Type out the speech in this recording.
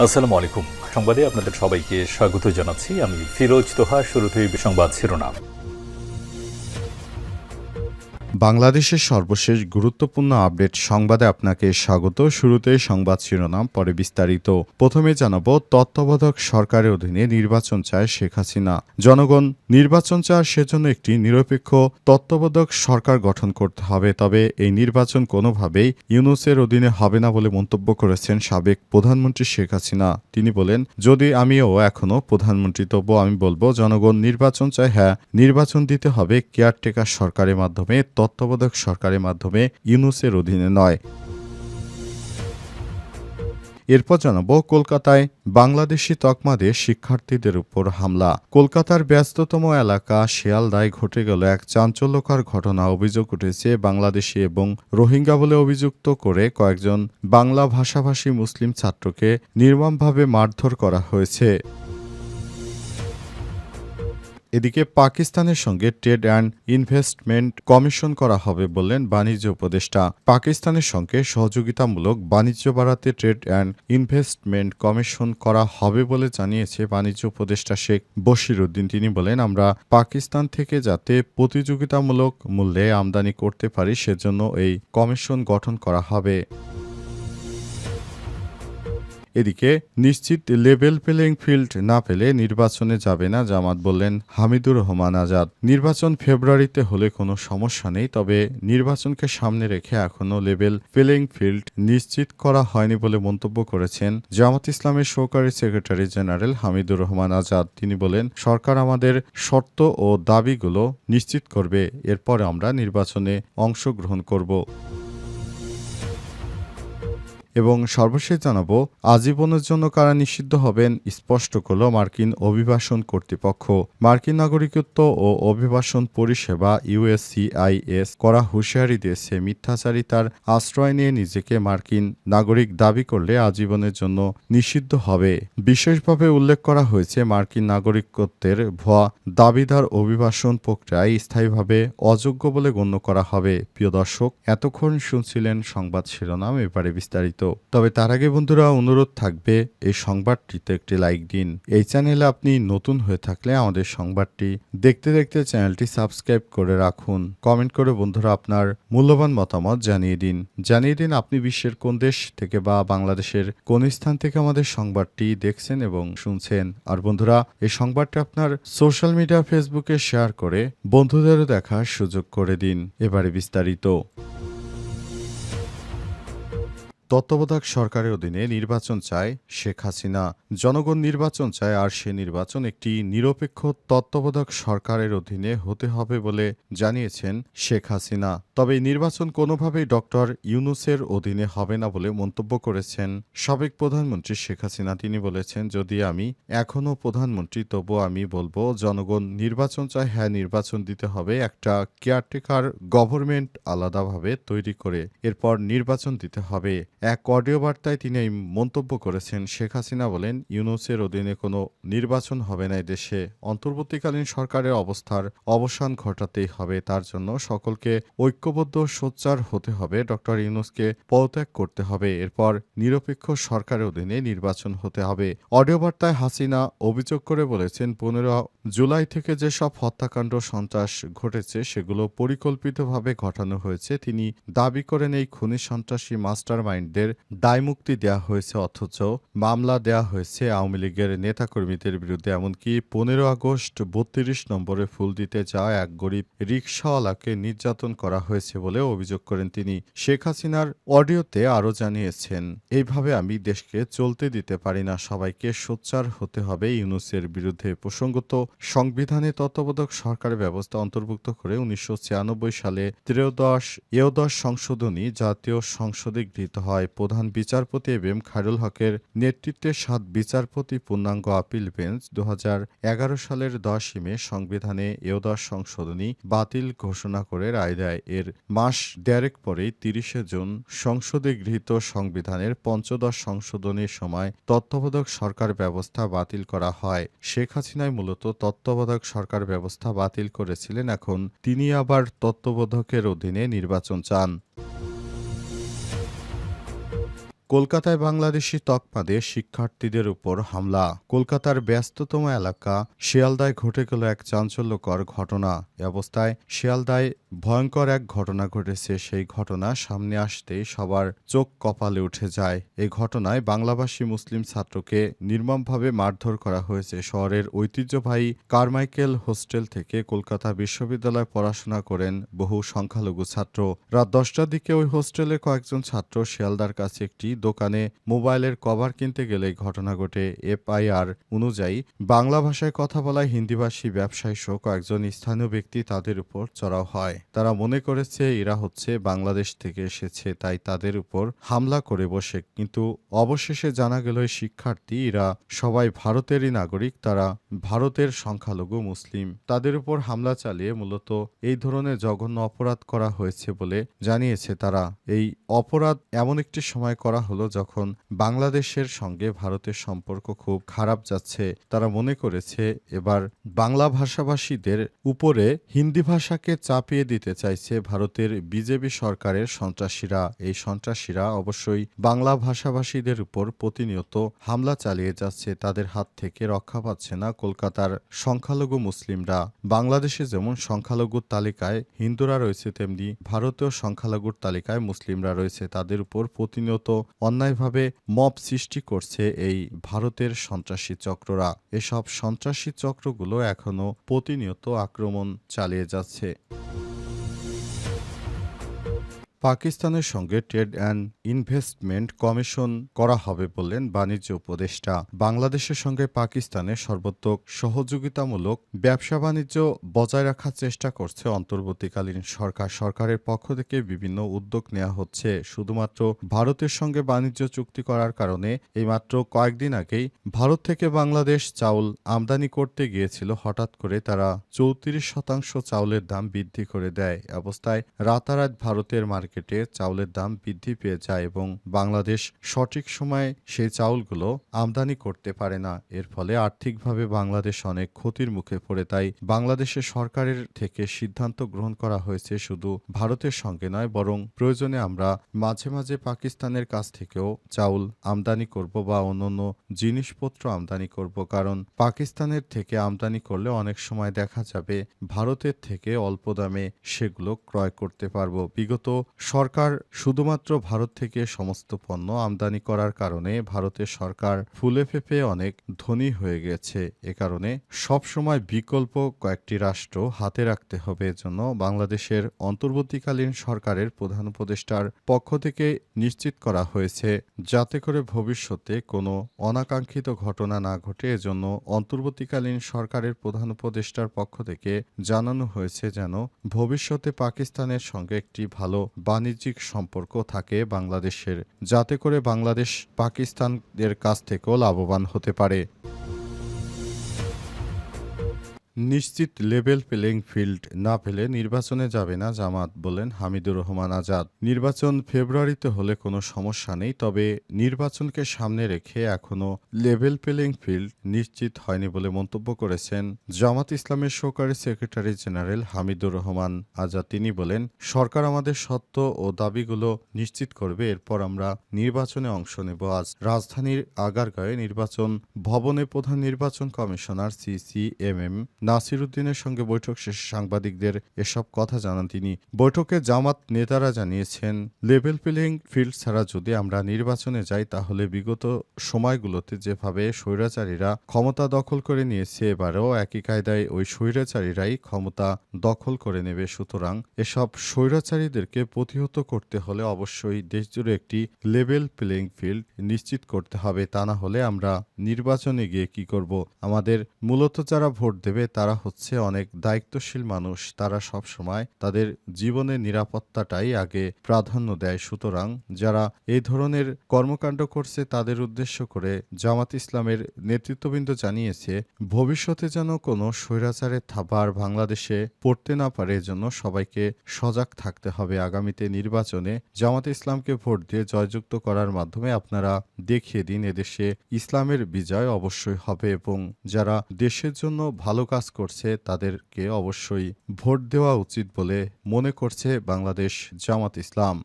আসসালামু আলাইকুম। সংবাদে আপনাদের সবাইকে স্বাগত জানাচ্ছি। আমি ফিরোজ তোহা। শুরুতেই সংবাদ শিরোনাম। বাংলাদেশের সর্বশেষ গুরুত্বপূর্ণ আপডেট সংবাদে আপনাকে স্বাগত। শুরুতেই সংবাদ শিরোনাম, পরে বিস্তারিত। প্রথমে জানাবো, তত্ত্বাবধায়ক সরকারের অধীনে নির্বাচন চায় শেখ হাসিনা। জনগণ নির্বাচন চায়, সেজন্য একটি নিরপেক্ষ তত্ত্বাবধায়ক সরকার গঠন করতে হবে। তবে এই নির্বাচন কোনোভাবেই ইউনূসের অধীনে হবে না বলে মন্তব্য করেছেন সাবেক প্রধানমন্ত্রী শেখ হাসিনা। তিনি বলেন, যদি আমিও এখনো প্রধানমন্ত্রী, তবু আমি বলবো জনগণ নির্বাচন চায়। হ্যাঁ, নির্বাচন দিতে হবে কেয়ারটেকার সরকারের মাধ্যমে, তত্ত্বাবধায়ক সরকারের মাধ্যমে, ইউনূসের অধীনে নয়। এরপর জানাবো, কলকাতায় বাংলাদেশি তকমা দিয়ে শিক্ষার্থীদের উপর হামলা। কলকাতার ব্যস্ততম এলাকা শিয়ালদায় ঘটে গেল এক চাঞ্চল্যকর ঘটনা। অভিযোগ উঠেছে, বাংলাদেশি এবং রোহিঙ্গা বলে অভিযুক্ত করে কয়েকজন বাংলা ভাষাভাষী মুসলিম ছাত্রকে নির্মমভাবে মারধর করা হয়েছে। এদিকে পাকিস্তানের সঙ্গে ট্রেড অ্যান্ড ইনভেস্টমেন্ট কমিশন করা হবে বললেন বাণিজ্য উপদেষ্টা। পাকিস্তানের সঙ্গে সহযোগিতামূলক বাণিজ্য বাড়াতে ট্রেড অ্যান্ড ইনভেস্টমেন্ট কমিশন করা হবে বলে জানিয়েছে বাণিজ্য উপদেষ্টা শেখ বশিরউদ্দিন। তিনি বলেন, আমরা পাকিস্তান থেকে যাতে প্রতিযোগিতামূলক মূল্যে আমদানি করতে পারি, সেজন্য এই কমিশন গঠন করা হবে। এদিকে নিশ্চিত লেভেল প্লেইং ফিল্ড না পেলে নির্বাচনে যাবে না জামাত, বললেন হামিদুর রহমান আজাদ। নির্বাচন ফেব্রুয়ারিতে হলে কোনো সমস্যা নেই, তবে নির্বাচনকে সামনে রেখে এখনও লেভেল প্লেইং ফিল্ড নিশ্চিত করা হয়নি বলে মন্তব্য করেছেন জামাত ইসলামের সহকারী সেক্রেটারি জেনারেল হামিদুর রহমান আজাদ। তিনি বলেন, সরকার আমাদের শর্ত ও দাবিগুলো নিশ্চিত করবে, এরপরে আমরা নির্বাচনে অংশগ্রহণ করব। এবং সর্বশেষ জানাবো, আজীবনের জন্য কারা নিষিদ্ধ হবেন স্পষ্ট করল মার্কিন অভিবাসন কর্তৃপক্ষ। মার্কিন নাগরিকত্ব ও অভিবাসন পরিষেবা ইউএসসিআইএস করা হুঁশিয়ারি দিয়েছে, মিথ্যাচারিতার আশ্রয় নিয়ে নিজেকে মার্কিন নাগরিক দাবি করলে আজীবনের জন্য নিষিদ্ধ হবে। বিশেষভাবে উল্লেখ করা হয়েছে, মার্কিন নাগরিকত্বের ভুয়া দাবিদার অভিবাসন প্রক্রিয়ায় স্থায়ীভাবে অযোগ্য বলে গণ্য করা হবে। প্রিয় দর্শক, এতক্ষণ শুনছিলেন সংবাদ শিরোনাম, এবারে বিস্তারিত। তবে তার আগে বন্ধুরা, অনুরোধ থাকবে এই সংবাদটিতে একটি লাইক দিন। এই চ্যানেলে আপনি নতুন হয়ে থাকলে আমাদের সংবাদটি দেখতে দেখতে চ্যানেলটি সাবস্ক্রাইব করে রাখুন। কমেন্ট করে বন্ধুরা আপনার মূল্যবান মতামত জানিয়ে দিন আপনি বিশ্বের কোন দেশ থেকে বা বাংলাদেশের কোন স্থান থেকে আমাদের সংবাদটি দেখছেন এবং শুনছেন। আর বন্ধুরা, এই সংবাদটি আপনার সোশ্যাল মিডিয়া ফেসবুকে শেয়ার করে বন্ধুদেরও দেখার সুযোগ করে দিন। এবারে বিস্তারিত। তত্ত্বাবধায়ক সরকারের অধীনে নির্বাচন চায় শেখ হাসিনা। জনগণ নির্বাচন চায়, আর সে নির্বাচন একটি নিরপেক্ষ তত্ত্বাবধায়ক সরকারের অধীনে হতে হবে বলে জানিয়েছেন শেখ হাসিনা। তবে এই নির্বাচন কোনোভাবেই ডক্টর ইউনূসের অধীনে হবে না বলে মন্তব্য করেছেন সাবেক প্রধানমন্ত্রী শেখ হাসিনা। তিনি বলেছেন, যদি আমি এখনো প্রধানমন্ত্রী, তবু আমি বলবো জনগণ নির্বাচন চায়। হ্যাঁ, নির্বাচন দিতে হবে, একটা কেয়ারটেকার গভর্নমেন্ট আলাদাভাবে তৈরি করে এরপর নির্বাচন দিতে হবে। এক অডিও বার্তায় তিনি এই মন্তব্য করেছেন। শেখ হাসিনা বলেন, ইউনূসের অধীনে কোনো নির্বাচন হবে না। দেশে অন্তর্বর্তীকালীন সরকারের অবস্থার অবসান ঘটাতেই হবে। তার জন্য সকলকে ঐক্যবদ্ধ সোচ্চার হতে হবে। ডক্টর ইউনূসকে পদত্যাগ করতে হবে, এরপর নিরপেক্ষ সরকারের অধীনে নির্বাচন হতে হবে। অডিও বার্তায় হাসিনা অভিযোগ করে বলেছেন, 15 জুলাই থেকে যেসব হত্যাকাণ্ড সন্ত্রাস ঘটেছে সেগুলো পরিকল্পিতভাবে ঘটানো হয়েছে। তিনি দাবি করেন, এই খুনি সন্ত্রাসী মাস্টার মাইন্ডদের দায়মুক্তি দেওয়া হয়েছে, অথচ মামলা দেওয়া হয়েছে আওয়ামী লীগের নেতাকর্মীদের বিরুদ্ধে। এমনকি 15 আগস্ট 32 নম্বরে ফুল দিতে যাওয়া এক গরিব রিকশাওয়ালাকে নির্যাতন করা হয়েছে বলে অভিযোগ করেন তিনি। শেখ হাসিনার অডিওতে আরও জানিয়েছেন, এইভাবে আমি দেশকে চলতে দিতে পারি না, সবাইকে সোচ্চার হতে হবে ইউনূসের বিরুদ্ধে। প্রসঙ্গত, সংবিধানে তত্ত্বাবধায়ক সরকারের ব্যবস্থা অন্তর্ভুক্ত করে 1996 সালে ত্রয়োদশ সংশোধনী জাতীয় সংসদে গৃহীত হয়। প্রধান বিচারপতি এম খায়রুল হকের নেতৃত্বে 7 বিচারপতি পূর্ণাঙ্গ আপিল বেঞ্চ 2011 সালের 10 মে সংবিধানে একাদশ সংশোধনী বাতিল ঘোষণা করে রায় দেয়। এর মাস দেড়েক পরেই 30 জুন সংসদে গৃহীত সংবিধানের পঞ্চদশ সংশোধনীর সময় তত্ত্বাবধায়ক সরকার ব্যবস্থা বাতিল করা হয়। শেখ হাসিনাই মূলত তত্ত্বাবধায়ক সরকার ব্যবস্থা বাতিল করেছিলেন। এখন তিনি আবার তত্ত্বাবধায়কের অধীনে নির্বাচন চান। কলকাতায় বাংলাদেশি তকমাদের শিক্ষার্থীদের উপর হামলা। কলকাতার ব্যস্ততম এলাকা শিয়ালদায় ঘটে গেল এক চাঞ্চল্যকর ঘটনা। এ অবস্থায় শিয়ালদায় ভয়ঙ্কর এক ঘটনা ঘটেছে। সেই ঘটনা সামনে আসতেই সবার চোখ কপালে উঠে যায়। এই ঘটনায় বাংলাভাষী মুসলিম ছাত্রকে নির্মমভাবে মারধর করা হয়েছে। শহরের ঐতিহ্যবাহী কারমাইকেল হোস্টেল থেকে কলকাতা বিশ্ববিদ্যালয়ে পড়াশোনা করেন বহু সংখ্যালঘু ছাত্র। রাত 10টার দিকে ওই হোস্টেলের কয়েকজন ছাত্র শিয়ালদার কাছে একটি দোকানে মোবাইলের কভার কিনতে গেলে এই ঘটনা ঘটে। এফআইআর অনুযায়ী বাংলা ভাষায় কথা বলায় হিন্দিভাষী ব্যবসায়ী সহ কয়েকজন স্থানীয় ব্যক্তি তাদের উপর চড়াও হয়। তারা মনে করেছে এরা হচ্ছে বাংলাদেশ থেকে এসেছে, তাই তাদের উপর হামলা করে বসে। কিন্তু অবশেষে জানা গেল এই শিক্ষার্থী এরা সবাই ভারতেরই নাগরিক, তারা ভারতের সংখ্যালঘু মুসলিম। তাদের উপর হামলা চালিয়ে মূলত এই ধরনের জঘন্য অপরাধ করা হয়েছে বলে জানিয়েছে তারা। এই অপরাধ এমন একটি সময় করা হলো যখন বাংলাদেশের সঙ্গে ভারতের সম্পর্ক খুব খারাপ যাচ্ছে। তারা মনে করেছে এবার বাংলা ভাষাভাষীদের উপরে হিন্দি ভাষাকে চাপিয়ে দিতে চাইছে ভারতের বিজেপি সরকারের সন্ত্রাসীরা। এই সন্ত্রাসীরা অবশ্যই বাংলা ভাষাভাষীদের উপর প্রতিনিয়ত হামলা চালিয়ে যাচ্ছে। তাদের হাত থেকে রক্ষা পাচ্ছে না কলকাতার সংখ্যালঘু মুসলিমরা। বাংলাদেশে যেমন সংখ্যালঘুর তালিকায় হিন্দুরা রয়েছে, তেমনি ভারতীয় সংখ্যালঘুর তালিকায় মুসলিমরা রয়েছে। তাদের উপর প্রতিনিয়ত অন্যায়ভাবে মব সৃষ্টি করছে এই ভারতের সন্ত্রাসী চক্ররা। এসব সন্ত্রাসী চক্রগুলো এখনো প্রতিনিয়ত আক্রমণ চালিয়ে যাচ্ছে। পাকিস্তানের সঙ্গে ট্রেড অ্যান্ড ইনভেস্টমেন্ট কমিশন করা হবে বললেন বাণিজ্য উপদেষ্টা। বাংলাদেশের সঙ্গে পাকিস্তানের সর্বাত্মক সহযোগিতামূলক ব্যবসা বাণিজ্য বজায় রাখার চেষ্টা করছে অন্তর্বর্তীকালীন সরকার। সরকারের পক্ষ থেকে বিভিন্ন উদ্যোগ নেওয়া হচ্ছে। শুধুমাত্র ভারতের সঙ্গে বাণিজ্য চুক্তি করার কারণে এইমাত্র কয়েকদিন আগেই ভারত থেকে বাংলাদেশ চাউল আমদানি করতে গিয়েছিল। হঠাৎ করে তারা 34% চাউলের দাম বৃদ্ধি করে দেয়। অবস্থায় রাতারাত ভারতের মার্কেটে চাউলের দাম বৃদ্ধি পেয়ে যায় এবং বাংলাদেশ সঠিক সময়ে সেই চাউলগুলো আমদানি করতে পারে না। এর ফলে আর্থিকভাবে বাংলাদেশ অনেক ক্ষতির মুখে পড়ে। তাই বাংলাদেশের সরকারের থেকে সিদ্ধান্ত গ্রহণ করা হয়েছে শুধু ভারতের সঙ্গে নয়, বরং প্রয়োজনে আমরা মাঝে মাঝে পাকিস্তানের কাছ থেকেও চাউল আমদানি করব বা অন্যান্য জিনিসপত্র আমদানি করব। কারণ পাকিস্তানের থেকে আমদানি করলে অনেক সময় দেখা যাবে ভারতের থেকে অল্প দামে সেগুলো ক্রয় করতে পারবো। বিগত সরকার শুধুমাত্র ভারত থেকে সমস্ত পণ্য আমদানি করার কারণে ভারতের সরকার ফুলে ফেঁপে অনেক ধনী হয়ে গেছে। এ কারণে সবসময় বিকল্প কয়েকটি রাষ্ট্র হাতে রাখতে হবে। এজন্য বাংলাদেশের অন্তর্বর্তীকালীন সরকারের প্রধান উপদেষ্টার পক্ষ থেকে নিশ্চিত করা হয়েছে যাতে করে ভবিষ্যতে কোনো অনাকাঙ্ক্ষিত ঘটনা না ঘটে। এজন্য অন্তর্বর্তীকালীন সরকারের প্রধান উপদেষ্টার পক্ষ থেকে জানানো হয়েছে যেন ভবিষ্যতে পাকিস্তানের সঙ্গে একটি ভালো বাণিজ্যিক সম্পর্ক থাকে বাংলাদেশের, যাতে করে বাংলাদেশ পাকিস্তানের কাছ থেকেও লাভবান হতে পারে। নিশ্চিত লেভেল প্লেইং ফিল্ড না পেলে নির্বাচনে যাবে না জামাত, বলেন হামিদুর রহমান আজাদ। নির্বাচন ফেব্রুয়ারিতে হলে কোনো সমস্যা নেই, তবে নির্বাচনকে সামনে রেখে এখনো লেভেল প্লেইং ফিল্ড নিশ্চিত হয়নি বলে মন্তব্য করেছেন জামাত ইসলামের সহকারী সেক্রেটারি জেনারেল হামিদুর রহমান আজাদ। তিনি বলেন, সরকার আমাদের সত্য ও দাবিগুলো নিশ্চিত করবে, এরপর আমরা নির্বাচনে অংশ নেব। আজ রাজধানীর আগারগাঁওয়ে নির্বাচন ভবনে প্রধান নির্বাচন কমিশনার সিসিএমএম নাসির উদ্দিনের সঙ্গে বৈঠক শেষে সাংবাদিকদের এসব কথা জানান তিনি। বৈঠকে জামাত নেতারা জানিয়েছেন, লেভেল প্লেইং ফিল্ড ছাড়া যদি আমরা নির্বাচনে যাই তাহলে বিগত সময়গুলোতে যেভাবে স্বৈরাচারীরা ক্ষমতা দখল করে নিয়েছে এবারেও একই কায়দায় ওই স্বৈরাচারীরাই ক্ষমতা দখল করে নেবে। সুতরাং এসব স্বৈরাচারীদেরকে প্রতিহত করতে হলে অবশ্যই দেশজুড়ে একটি লেভেল প্লেইং ফিল্ড নিশ্চিত করতে হবে। তা না হলে আমরা নির্বাচনে গিয়ে কি করব? আমাদের মূলত যারা ভোট দেবে তারা হচ্ছে অনেক দায়িত্বশীল মানুষ। তারা সব সময় তাদের জীবনের নিরাপত্তাটাই আগে প্রাধান্য দেয়। সুতরাং যারা এই ধরনের কর্মকাণ্ড করছে তাদের উদ্দেশ্য করে জামাত ইসলামের নেতৃত্ববৃন্দ জানিয়েছে, ভবিষ্যতে যেন কোনো স্বৈরাচারের থাবার বাংলাদেশে পড়তে না পারে, এজন্য সবাইকে সজাগ থাকতে হবে। আগামীতে নির্বাচনে জামাত ইসলামকে ভোট দিয়ে জয়যুক্ত করার মাধ্যমে আপনারা দেখিয়ে দিন এদেশে ইসলামের বিজয় অবশ্যই হবে এবং যারা দেশের জন্য ভালো কাজ করছে তাদেরকে অবশ্যই ভোট দেওয়া উচিত বলে মনে করছে বাংলাদেশ জামাত ইসলাম।